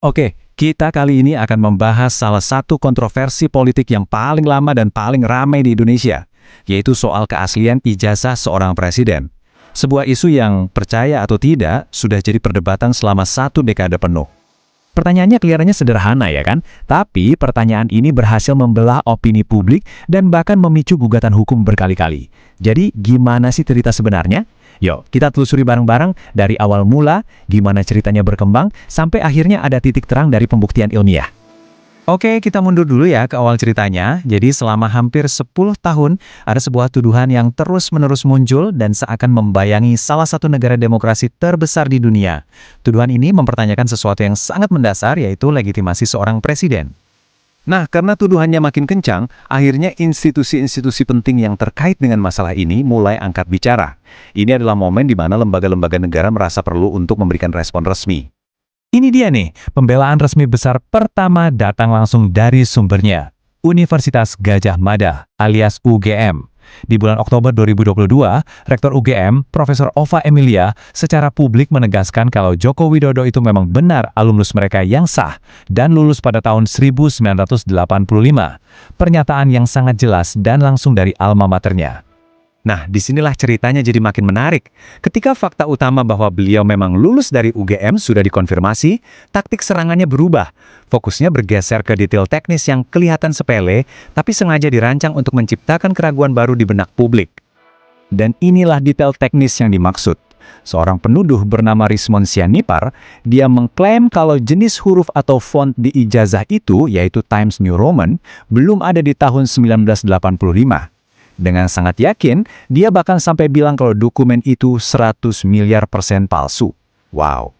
Oke, kita kali ini akan membahas salah satu kontroversi politik yang paling lama dan paling ramai di Indonesia, yaitu soal keaslian ijazah seorang presiden. Sebuah isu yang, percaya atau tidak, sudah jadi perdebatan selama satu dekade penuh. Pertanyaannya kelihatannya sederhana ya kan? Tapi pertanyaan ini berhasil membelah opini publik dan bahkan memicu gugatan hukum berkali-kali. Jadi gimana sih cerita sebenarnya? Yuk, kita telusuri bareng-bareng dari awal mula, gimana ceritanya berkembang, sampai akhirnya ada titik terang dari pembuktian ilmiah. Oke, kita mundur dulu ya ke awal ceritanya. Jadi selama hampir 10 tahun, ada sebuah tuduhan yang terus-menerus muncul dan seakan membayangi salah satu negara demokrasi terbesar di dunia. Tuduhan ini mempertanyakan sesuatu yang sangat mendasar, yaitu legitimasi seorang presiden. Nah, karena tuduhannya makin kencang, akhirnya institusi-institusi penting yang terkait dengan masalah ini mulai angkat bicara. Ini adalah momen di mana lembaga-lembaga negara merasa perlu untuk memberikan respon resmi. Ini dia nih, pembelaan resmi besar pertama datang langsung dari sumbernya. Universitas Gadjah Mada, alias UGM. Di bulan Oktober 2022, Rektor UGM, Profesor Ova Emilia, secara publik menegaskan kalau Joko Widodo itu memang benar alumnus mereka yang sah dan lulus pada tahun 1985. Pernyataan yang sangat jelas dan langsung dari alma maternya. Nah, disinilah ceritanya jadi makin menarik. Ketika fakta utama bahwa beliau memang lulus dari UGM sudah dikonfirmasi, taktik serangannya berubah. Fokusnya bergeser ke detail teknis yang kelihatan sepele, tapi sengaja dirancang untuk menciptakan keraguan baru di benak publik. Dan inilah detail teknis yang dimaksud. Seorang penuduh bernama Rismon Sianipar, dia mengklaim kalau jenis huruf atau font di ijazah itu, yaitu Times New Roman, belum ada di tahun 1985. Dengan sangat yakin, dia bahkan sampai bilang kalau dokumen itu 100 miliar % palsu. Wow.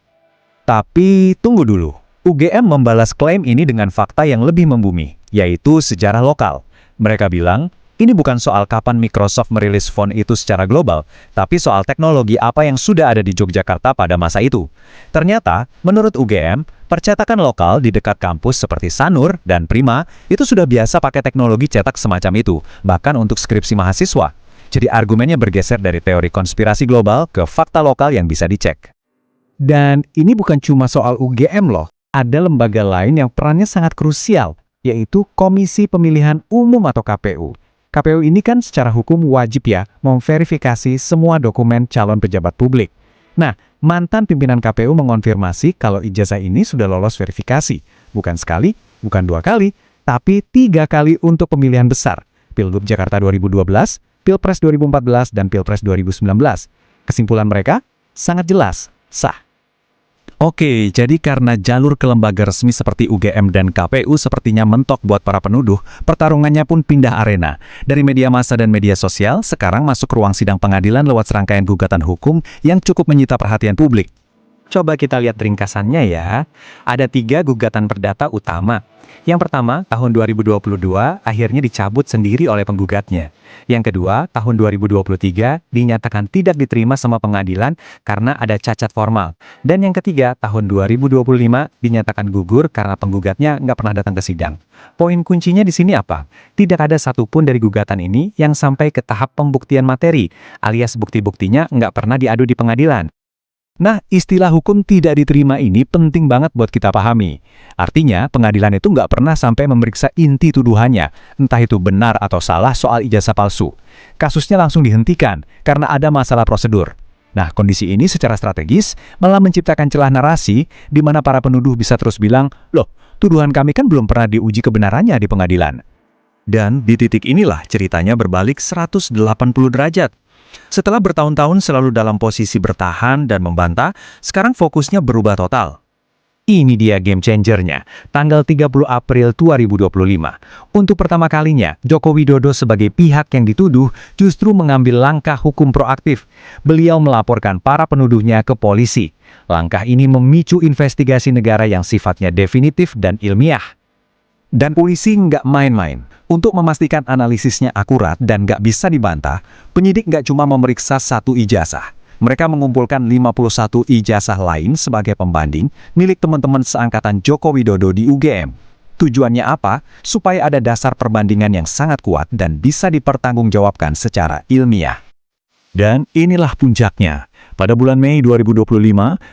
Tapi tunggu dulu. UGM membalas klaim ini dengan fakta yang lebih membumi, yaitu sejarah lokal. Mereka bilang, ini bukan soal kapan Microsoft merilis font itu secara global, tapi soal teknologi apa yang sudah ada di Yogyakarta pada masa itu. Ternyata, menurut UGM, percetakan lokal di dekat kampus seperti Sanur dan Prima itu sudah biasa pakai teknologi cetak semacam itu, bahkan untuk skripsi mahasiswa. Jadi argumennya bergeser dari teori konspirasi global ke fakta lokal yang bisa dicek. Dan ini bukan cuma soal UGM loh, ada lembaga lain yang perannya sangat krusial, yaitu Komisi Pemilihan Umum atau KPU. KPU ini kan secara hukum wajib ya memverifikasi semua dokumen calon pejabat publik. Nah, mantan pimpinan KPU mengonfirmasi kalau ijazah ini sudah lolos verifikasi. Bukan sekali, bukan 2 kali, tapi 3 kali untuk pemilihan besar. Pilgub Jakarta 2012, Pilpres 2014, dan Pilpres 2019. Kesimpulan mereka sangat jelas, sah. Oke, jadi karena jalur ke lembaga resmi seperti UGM dan KPU sepertinya mentok buat para penuduh, pertarungannya pun pindah arena. Dari media massa dan media sosial, sekarang masuk ruang sidang pengadilan lewat serangkaian gugatan hukum yang cukup menyita perhatian publik. Coba kita lihat ringkasannya ya. Ada 3 gugatan perdata utama. Yang pertama, tahun 2022 akhirnya dicabut sendiri oleh penggugatnya. Yang kedua, tahun 2023 dinyatakan tidak diterima sama pengadilan karena ada cacat formal. Dan yang ketiga, tahun 2025 dinyatakan gugur karena penggugatnya nggak pernah datang ke sidang. Poin kuncinya di sini apa? Tidak ada satupun dari gugatan ini yang sampai ke tahap pembuktian materi, alias bukti-buktinya nggak pernah diadu di pengadilan. Nah, istilah hukum tidak diterima ini penting banget buat kita pahami. Artinya, pengadilan itu nggak pernah sampai memeriksa inti tuduhannya, entah itu benar atau salah soal ijazah palsu. Kasusnya langsung dihentikan karena ada masalah prosedur. Nah, kondisi ini secara strategis malah menciptakan celah narasi di mana para penuduh bisa terus bilang, loh, tuduhan kami kan belum pernah diuji kebenarannya di pengadilan. Dan di titik inilah ceritanya berbalik 180 derajat. Setelah bertahun-tahun selalu dalam posisi bertahan dan membantah, sekarang fokusnya berubah total. Ini dia game changernya, tanggal 30 April 2025. Untuk pertama kalinya, Joko Widodo sebagai pihak yang dituduh justru mengambil langkah hukum proaktif. Beliau melaporkan para penuduhnya ke polisi. Langkah ini memicu investigasi negara yang sifatnya definitif dan ilmiah. Dan polisi nggak main-main. Untuk memastikan analisisnya akurat dan nggak bisa dibantah, penyidik nggak cuma memeriksa 1 ijazah. Mereka mengumpulkan 51 ijazah lain sebagai pembanding milik teman-teman seangkatan Joko Widodo di UGM. Tujuannya apa? Supaya ada dasar perbandingan yang sangat kuat dan bisa dipertanggungjawabkan secara ilmiah. Dan inilah puncaknya. Pada bulan Mei 2025,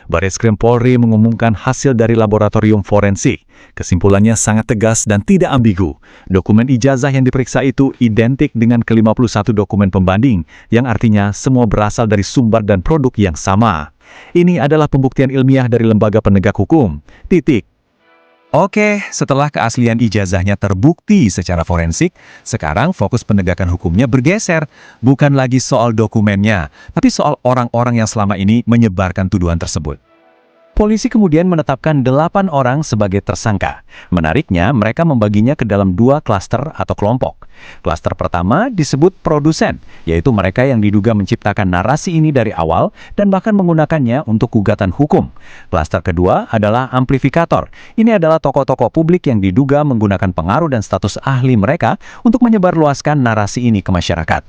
Barreskrim Polri mengumumkan hasil dari laboratorium forensik. Kesimpulannya sangat tegas dan tidak ambigu. Dokumen ijazah yang diperiksa itu identik dengan ke-51 dokumen pembanding, yang artinya semua berasal dari sumber dan produk yang sama. Ini adalah pembuktian ilmiah dari lembaga penegak hukum. Titik. Oke, setelah keaslian ijazahnya terbukti secara forensik, sekarang fokus penegakan hukumnya bergeser. Bukan lagi soal dokumennya, tapi soal orang-orang yang selama ini menyebarkan tuduhan tersebut. Polisi kemudian menetapkan 8 orang sebagai tersangka. Menariknya, mereka membaginya ke dalam 2 klaster atau kelompok. Klaster pertama disebut produsen, yaitu mereka yang diduga menciptakan narasi ini dari awal dan bahkan menggunakannya untuk gugatan hukum. Klaster kedua adalah amplifikator. Ini adalah tokoh-tokoh publik yang diduga menggunakan pengaruh dan status ahli mereka untuk menyebarluaskan narasi ini ke masyarakat.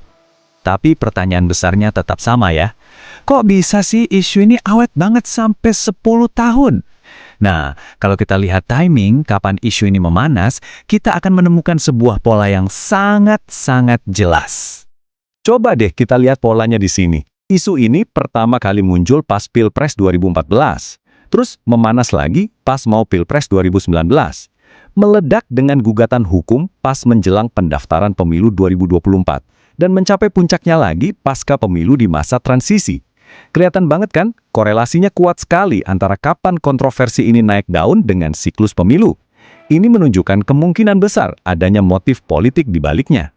Tapi pertanyaan besarnya tetap sama ya. Kok bisa sih isu ini awet banget sampai 10 tahun? Nah, kalau kita lihat timing kapan isu ini memanas, kita akan menemukan sebuah pola yang sangat-sangat jelas. Coba deh kita lihat polanya di sini. Isu ini pertama kali muncul pas Pilpres 2014. Terus memanas lagi pas mau Pilpres 2019. Meledak dengan gugatan hukum pas menjelang pendaftaran pemilu 2024. Dan mencapai puncaknya lagi pasca pemilu di masa transisi. Kelihatan banget kan, korelasinya kuat sekali antara kapan kontroversi ini naik daun dengan siklus pemilu. Ini menunjukkan kemungkinan besar adanya motif politik di baliknya.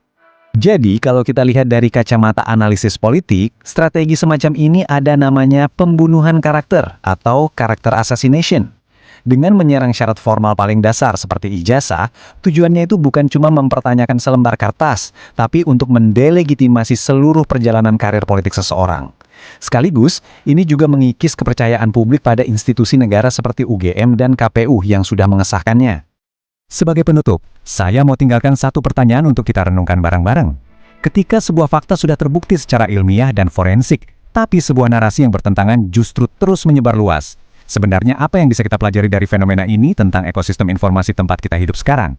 Jadi, kalau kita lihat dari kacamata analisis politik, strategi semacam ini ada namanya pembunuhan karakter atau character assassination. Dengan menyerang syarat formal paling dasar seperti ijazah, tujuannya itu bukan cuma mempertanyakan selembar kertas, tapi untuk mendelegitimasi seluruh perjalanan karir politik seseorang. Sekaligus, ini juga mengikis kepercayaan publik pada institusi negara seperti UGM dan KPU yang sudah mengesahkannya. Sebagai penutup, saya mau tinggalkan satu pertanyaan untuk kita renungkan bareng-bareng. Ketika sebuah fakta sudah terbukti secara ilmiah dan forensik, tapi sebuah narasi yang bertentangan justru terus menyebar luas, sebenarnya apa yang bisa kita pelajari dari fenomena ini tentang ekosistem informasi tempat kita hidup sekarang?